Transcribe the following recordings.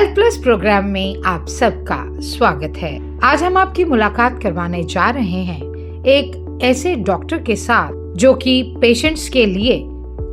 Health plus programme में आप सबका स्वागत है। आज हम आपकी मुलाकात करवाने जा रहे हैं एक ऐसे डॉक्टर के साथ जो कि पेशेंट्स के लिए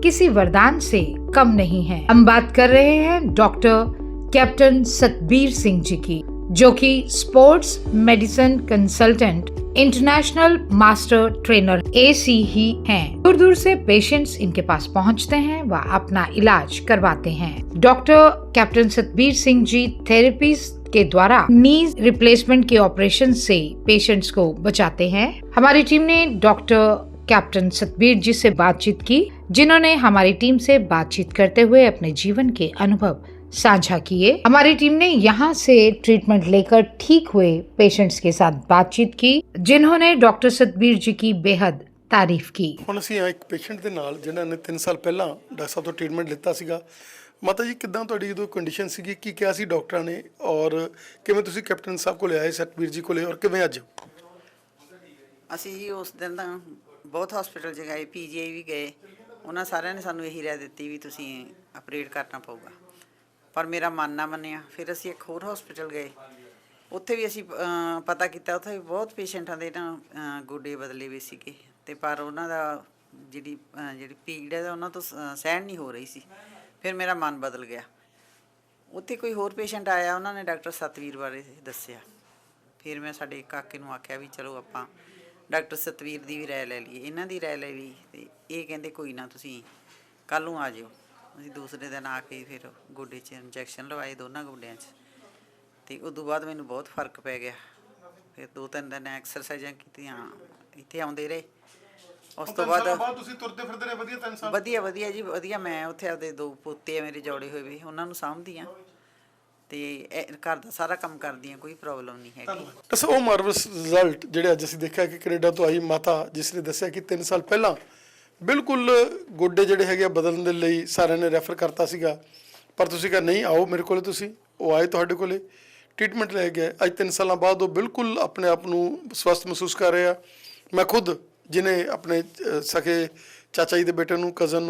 किसी वरदान से कम नहीं है। हम बात कर रहे हैं डॉक्टर कैप्टन सतबीर सिंह जी की, जो कि sports medicine consultant, international master trainer AC ही हैं। दूर दूर से पेशेंट्स इनके पास पहुंचते हैं व अपना इलाज करवाते हैं। Doctor captain Satbir Singh ji therapies के द्वारा नी रिप्लेसमेंट के ऑपरेशन से पेशेंट्स को बचाते हैं। हमारी टीम ने डॉक्टर कैप्टन सतबीर जी से बातचीत की, जिन्होंने हमारी टीम से बातचीत करते हुए अपने जीवन के अनुभव साझा किए। हमारी टीम ने यहाँ से ट्रीटमेंट लेकर ठीक हुए पेशेंट्स के साथ बातचीत की, जिन्होंने डॉक्टर सतबीर जी की बेहद तारीफ की। ਹੁਣ ਅਸੀਂ ਇੱਕ ਪੇਸ਼ੈਂਟ ਦੇ ਨਾਲ ਜਿਹਨਾਂ ਨੇ 3 ਸਾਲ ਪਹਿਲਾਂ ਡਾਕਟਰ ਸਾਹਿਬ ਤੋਂ ਟ੍ਰੀਟਮੈਂਟ ਲਿੱਤਾ ਸੀਗਾ। ਮਾਤਾ ਜੀ, ਕਿੱਦਾਂ ਤੁਹਾਡੀ ਜਦੋਂ ਕੰਡੀਸ਼ਨ ਸੀਗੀ, ਕੀ ਕਿਹਾ ਸੀ ਡਾਕਟਰਾਂ ਨੇ, ਔਰ ਕਿਵੇਂ ਤੁਸੀਂ ਕੈਪਟਨ ਸਾਹਿਬ ਕੋਲੇ ਆਏ, ਸਤਬੀਰ ਜੀ ਕੋਲੇ, ਔਰ ਕਿਵੇਂ ਅੱਜ? ਅਸੀਂ ਜੀ ਉਸ ਦਿਨ ਤਾਂ ਬਹੁਤ ਹਸਪੀਟਲ 'ਚ ਗਏ, PGI ਵੀ ਗਏ। ਉਹਨਾਂ ਸਾਰਿਆਂ ਨੇ ਸਾਨੂੰ ਇਹੀ ਰਾਏ ਦਿੱਤੀ ਵੀ ਤੁਸੀਂ ਆਪਰੇਟ ਕਰਨਾ ਪਊਗਾ, ਪਰ ਮੇਰਾ ਮਨ ਨਾ ਮੰਨਿਆ। ਫਿਰ ਅਸੀਂ ਇੱਕ ਹੋਰ ਹਸਪੀਟਲ ਗਏ, ਉੱਥੇ ਵੀ ਅਸੀਂ ਪਤਾ ਕੀਤਾ, ਉੱਥੇ ਵੀ ਬਹੁਤ ਪੇਸ਼ੈਂਟਾਂ ਦੇ ਨਾ ਗੋਡੇ ਬਦਲੇ ਵੀ ਸੀਗੇ, ਅਤੇ ਪਰ ਉਹਨਾਂ ਦਾ ਜਿਹੜੀ ਪੀੜ ਹੈ ਉਹਨਾਂ ਤੋਂ ਸਹਿਣ ਨਹੀਂ ਹੋ ਰਹੀ ਸੀ। ਫਿਰ ਮੇਰਾ ਮਨ ਬਦਲ ਗਿਆ। ਉੱਥੇ ਕੋਈ ਹੋਰ ਪੇਸ਼ੈਂਟ ਆਇਆ, ਉਹਨਾਂ ਨੇ ਡਾਕਟਰ ਸਤਵੀਰ ਬਾਰੇ ਦੱਸਿਆ। ਫਿਰ ਮੈਂ ਸਾਡੇ ਕਾਕੇ ਨੂੰ ਆਖਿਆ ਵੀ ਚਲੋ ਆਪਾਂ ਡਾਕਟਰ ਸਤਵੀਰ ਦੀ ਵੀ ਰਾਏ ਲੈ ਲਈਏ, ਇਹਨਾਂ ਦੀ ਰਾਏ ਲੈ ਲਈ। ਅਤੇ ਇਹ ਕਹਿੰਦੇ ਕੋਈ ਨਾ, ਤੁਸੀਂ ਕੱਲ੍ਹ ਨੂੰ ਆ ਜਿਓ। ਅਸੀਂ ਦੂਸਰੇ ਦਿਨ ਆ ਕੇ ਫਿਰ ਗੋਡੇ 'ਚ ਇੰਜੈਕਸ਼ਨ ਲਵਾਏ, ਦੋਨਾਂ ਗੋਡਿਆਂ 'ਚ, ਅਤੇ ਉਦੋਂ ਬਾਅਦ ਮੈਨੂੰ ਬਹੁਤ ਫਰਕ ਪੈ ਗਿਆ। ਫਿਰ 2-3 ਦਿਨ ਐਕਸਰਸਾਈਜ਼ਾਂ ਕੀਤੀਆਂ, ਇੱਥੇ ਆਉਂਦੇ ਰਹੇ। ਉਸ ਤੋਂ ਬਾਅਦ ਤੁਸੀਂ ਤੁਰਦੇ ਫਿਰਦੇ ਰਹੇ ਵਧੀਆ 3 ਸਾਲ? ਵਧੀਆ ਜੀ, ਵਧੀਆ। ਮੈਂ ਉੱਥੇ ਆਪਦੇ 2 ਪੋਤੇ ਆ ਮੇਰੇ ਜੋੜੇ ਹੋਏ ਵੀ, ਉਹਨਾਂ ਨੂੰ ਸਾਂਭਦੀ ਹਾਂ ਅਤੇ ਘਰ ਦਾ ਸਾਰਾ ਕੰਮ ਕਰਦੀ ਹਾਂ, ਕੋਈ ਪ੍ਰੋਬਲਮ ਨਹੀਂ ਹੈਗੀ। ਅੱਛਾ, ਉਹ ਮਾਰਵਸ ਰਿਜ਼ਲਟ ਜਿਹੜੇ ਅੱਜ ਅਸੀਂ ਦੇਖਿਆ ਕਿ ਕੈਨੇਡਾ ਤੋਂ ਆਈ ਮਾਤਾ, ਜਿਸ ਨੇ ਦੱਸਿਆ ਕਿ 3 ਸਾਲ ਪਹਿਲਾਂ ਬਿਲਕੁਲ ਗੋਡੇ ਜਿਹੜੇ ਹੈਗੇ ਆ ਬਦਲਣ ਦੇ ਲਈ ਸਾਰਿਆਂ ਨੇ ਰੈਫਰ ਕਰਤਾ ਸੀਗਾ, ਪਰ ਤੁਸੀਂ ਕਿਹਾ ਨਹੀਂ, ਆਓ ਮੇਰੇ ਕੋਲ। ਤੁਸੀਂ ਉਹ ਆਏ, ਤੁਹਾਡੇ ਕੋਲੇ ਟ੍ਰੀਟਮੈਂਟ ਲੈ ਗਏ। ਅੱਜ 3 ਸਾਲਾਂ ਬਾਅਦ ਉਹ ਬਿਲਕੁਲ ਆਪਣੇ ਆਪ ਨੂੰ ਸਵਸਥ ਮਹਿਸੂਸ ਕਰ ਰਹੇ ਆ। ਮੈਂ ਖੁਦ ਜਿਹਨੇ ਆਪਣੇ ਸਕੇ ਚਾਚਾ ਜੀ ਦੇ ਬੇਟੇ ਨੂੰ, ਕਜ਼ਨ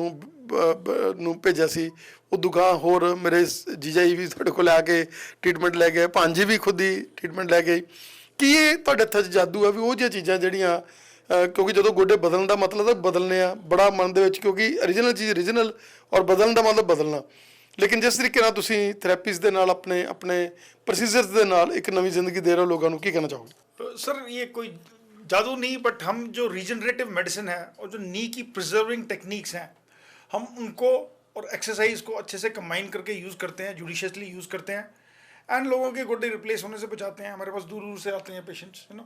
ਨੂੰ ਭੇਜਿਆ ਸੀ, ਉਹ ਦੁਗਾ ਹੋਰ ਮੇਰੇ ਜੀਜਾ ਜੀ ਵੀ ਤੁਹਾਡੇ ਕੋਲ ਆ ਕੇ ਟ੍ਰੀਟਮੈਂਟ ਲੈ ਗਏ, ਭਾਂਜੀ ਵੀ ਖੁਦ ਹੀ ਟ੍ਰੀਟਮੈਂਟ ਲੈ ਗਈ। ਕੀ ਇਹ ਤੁਹਾਡੇ ਹੱਥਾਂ 'ਚ ਜਾਦੂ ਆ ਵੀ ਉਹ ਜਿਹੀਆਂ ਚੀਜ਼ਾਂ ਜਿਹੜੀਆਂ, ਕਿਉਂਕਿ ਜਦੋਂ ਗੋਡੇ ਬਦਲਣ ਦਾ ਮਤਲਬ ਤਾਂ ਬਦਲਨੇ ਆ ਬੜਾ ਮਨ ਦੇ ਵਿੱਚ, ਕਿਉਂਕਿ ਓਰੀਜਨਲ ਚੀਜ਼ ਓਰੀਜਨਲ ਔਰ ਬਦਲਣ ਦਾ ਮਤਲਬ ਬਦਲਣਾ, ਲੇਕਿਨ ਜਿਸ ਤਰੀਕੇ ਨਾਲ ਤੁਸੀਂ ਥੈਰੇਪੀਜ਼ ਦੇ ਨਾਲ ਆਪਣੇ ਪ੍ਰੋਸੀਜਰਸ ਦੇ ਨਾਲ ਇੱਕ ਨਵੀਂ ਜ਼ਿੰਦਗੀ ਦੇ ਰਹੇ ਹੋ ਲੋਕਾਂ ਨੂੰ, ਕੀ ਕਹਿਣਾ ਚਾਹੋਗੇ? सर, ये कोई जादू नहीं, बट हम जो रीजनरेटिव मेडिसिन है और जो नी की प्रिजर्विंग टेक्निक्स हैं, हम उनको और एक्सरसाइज को अच्छे से कंबाइन करके यूज़ करते हैं, जुडिशियसली यूज़ करते हैं एंड लोगों के गोडे रिप्लेस होने से बचाते हैं। हमारे पास दूर दूर से आते हैं पेशेंट्स, यू नो।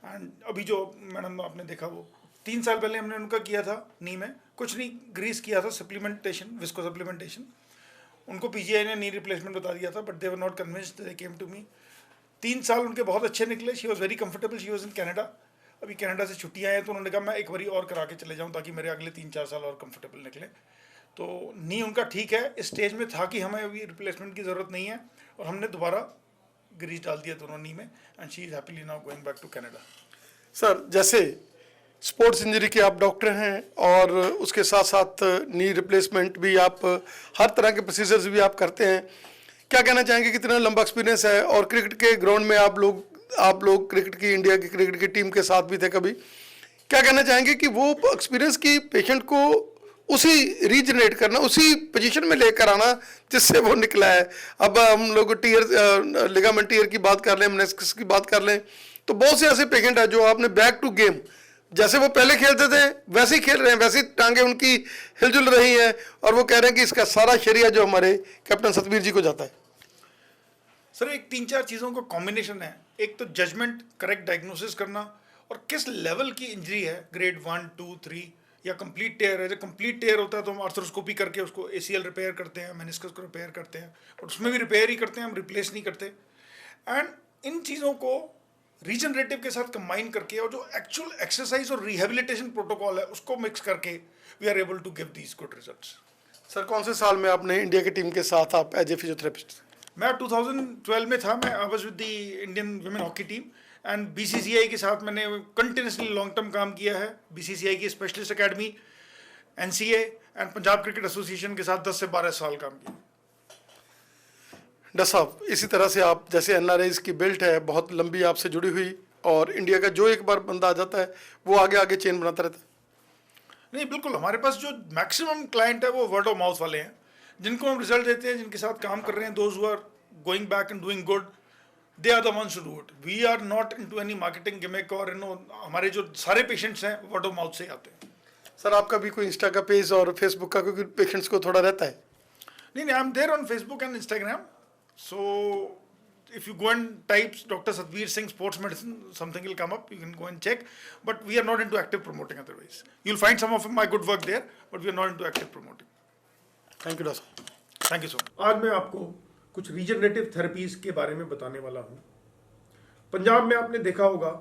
एंड अभी जो मैडम आपने देखा, वो 3 साल पहले हमने उनका किया था नी में, कुछ नहीं, ग्रीस किया था, सप्लीमेंटेशन, विस्को सप्लीमेंटेशन। उनको PGI ने नी रिप्लेसमेंट बता दिया था, but they were not convinced, they came to me. 3 साल उनके बहुत अच्छे निकले। She was very comfortable, she was in Canada. अभी कनाडा से छुट्टियाँ हैं, तो उन्होंने कहा मैं एक बारी और करा के चले जाऊँ ताकि मेरे अगले 3-4 साल और कंफर्टेबल निकले। तो नी उनका ठीक है, इस स्टेज में था कि हमें अभी रिप्लेसमेंट की ज़रूरत नहीं है, और हमने दोबारा ग्रीस डाल दिया दोनों नी में, and she is happily now going back to Canada. Sir, जैसे स्पोर्ट्स इंजरी के आप डॉक्टर हैं और उसके साथ साथ नी रिप्लेसमेंट भी आप, हर तरह के प्रोसीजर्स भी आप करते हैं, क्या कहना चाहेंगे? कितना लंबा एक्सपीरियंस है, और क्रिकेट के ग्राउंड में आप लोग क्रिकेट की, इंडिया की क्रिकेट की टीम के साथ भी थे कभी, क्या कहना चाहेंगे कि वो एक्सपीरियंस की पेशेंट को उसी रीजनरेट करना, उसी पोजीशन में लेकर आना जिससे वो निकला है? अब हम लोग लिगामेंट टीयर की बात कर लें, मेनिस्कस की बात कर लें, तो बहुत से ऐसे पेशेंट हैं जो आपने बैक टू गेम, जैसे वो पहले खेलते थे वैसे ही खेल रहे हैं, वैसी टांगे उनकी हिलजुल रही हैं, और वो कह रहे हैं कि इसका सारा श्रेय जो हमारे कैप्टन सतबीर जी को जाता है। सर, एक 3-4 चीज़ों का कॉम्बिनेशन है। एक तो जजमेंट, करेक्ट डायग्नोसिस करना, और किस लेवल की इंजरी है, ग्रेड 1, 2, 3 या कंप्लीट टेयर है। जब कंप्लीट टेयर होता है तो हम आर्थ्रोस्कोपी करके उसको ACL रिपेयर करते हैं, मेनिस्कस को रिपेयर करते हैं, और उसमें भी रिपेयर ही करते हैं, हम रिप्लेस नहीं करते। एंड इन चीज़ों को रीजनरेटिव के साथ कंबाइन करके, और जो एक्चुअल एक्सरसाइज और रिहेबिलिटेशन प्रोटोकॉल है उसको मिक्स करके, we are able to give these good results. Sir, कौन से साल में आपने इंडिया की टीम के साथ आप एज ए फिजियोथेरेपिस्ट? मैं 2012 में था। मैं I was with the Indian women hockey team, and BCCI के साथ मैंने कंटिन्यूसली लॉन्ग टर्म काम किया है। BCCI की specialist academy, NCA and Punjab cricket association के साथ 10 से 12 साल काम किया। डॉक्टर साहब, इसी तरह से आप जैसे एनआरआईज की बेल्ट है बहुत लंबी आपसे जुड़ी हुई, और इंडिया का जो एक बार बंदा आ जाता है वो आगे आगे चेन बनाता रहता है। नहीं, बिल्कुल हमारे पास जो मैक्सिमम क्लाइंट है वो वर्ड ऑफ माउथ वाले हैं, जिनको हम रिजल्ट देते हैं, जिनके साथ काम कर रहे हैं, those who are going back and doing good, they are the ones to do it. We are not into any marketing gimmick, और हमारे जो सारे पेशेंट्स हैं वर्ड ऑफ माउथ से ही आते हैं। सर, आपका भी कोई इंस्टा का पेज और फेसबुक का क्योंकि पेशेंट्स को थोड़ा रहता है? नहीं, I am there on Facebook and Instagram, so if you go and type Dr. Satvir Singh Sports Medicine, something will come up, you can go and check, but we are not into active promoting otherwise. You'll find some of my good work there, but we are not into active promoting. Thank you doctor. Thank you so much. आज मैं आपको कुछ regenerative therapies के बारे में बताने वाला हूँ। पंजाब में आपने देखा होगा,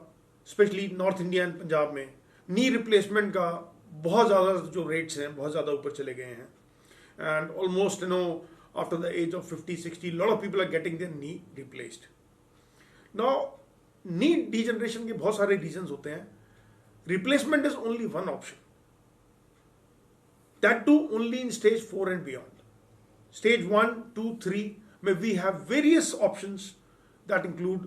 specially north India and Punjab में नी रिप्लेसमेंट का बहुत ज़्यादा जो रेट्स हैं बहुत ज़्यादा ऊपर चले गए हैं, and almost after the age of 50-60, a lot of people are getting their knee replaced. Now, knee degeneration के बहुत सारे reasons होते हैं. Replacement is only one option. That too only in stage 4 and beyond. Stage 1, 2, 3 में we have various options that include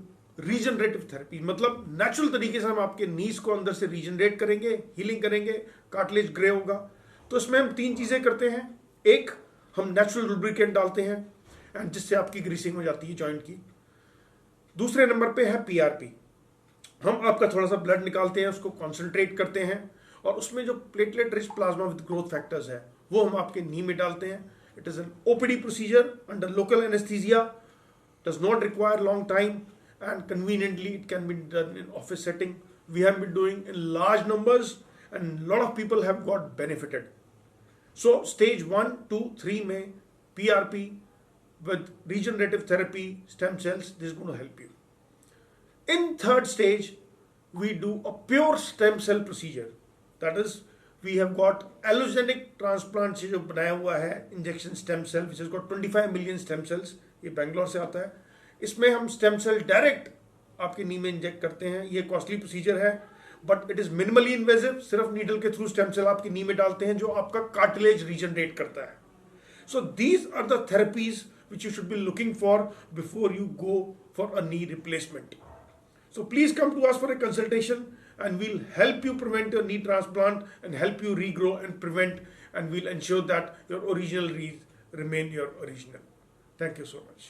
regenerative therapy. मतलब natural तरीके से हम आपके knees को अंदर से regenerate करेंगे, healing करेंगे, cartilage grey होगा. तो इसमें हम 3 चीज़ें करते हैं. एक, हम नेचुरल लुब्रिकेंट डालते हैं एंड जिससे आपकी ग्रीसिंग हो जाती है जॉइंट की. दूसरे नंबर पे है पीआरपी. हम आपका थोड़ा सा ब्लड निकालते हैं, उसको कॉन्सेंट्रेट करते हैं और उसमें जो platelet rich plasma with growth factors है वो हम आपके नी में डालते हैं. It is an OPD procedure under local anaesthesia, does not require long time and conveniently it can be done in office setting. We have been doing in large numbers and lot of people have got benefited. So stage 1, 2, 3 में PRP with regenerative therapy, stem cells, this is going to help you. In third stage, we do a pure stem cell procedure. That is, we have got allogenic transplant से जो बनाया हुआ है injection stem cell, which has got 25 million stem cells. ये बैंगलोर से आता है. इसमें हम stem cell direct आपके नी में इंजेक्ट करते हैं. ये कॉस्टली प्रोसीजर है, but it is minimally invasive. सिर्फ नीडल के थ्रू स्टेम सेल आपकी नी में डालते हैं जो आपका कार्टिलेज रीजनरेट करता है. So these are the therapies which you should be looking for before you go for a knee replacement. So please come to us for a consultation and we'll help you prevent your knee transplant and help you regrow and prevent, and we'll ensure that your original knees remain your original. Thank you so much.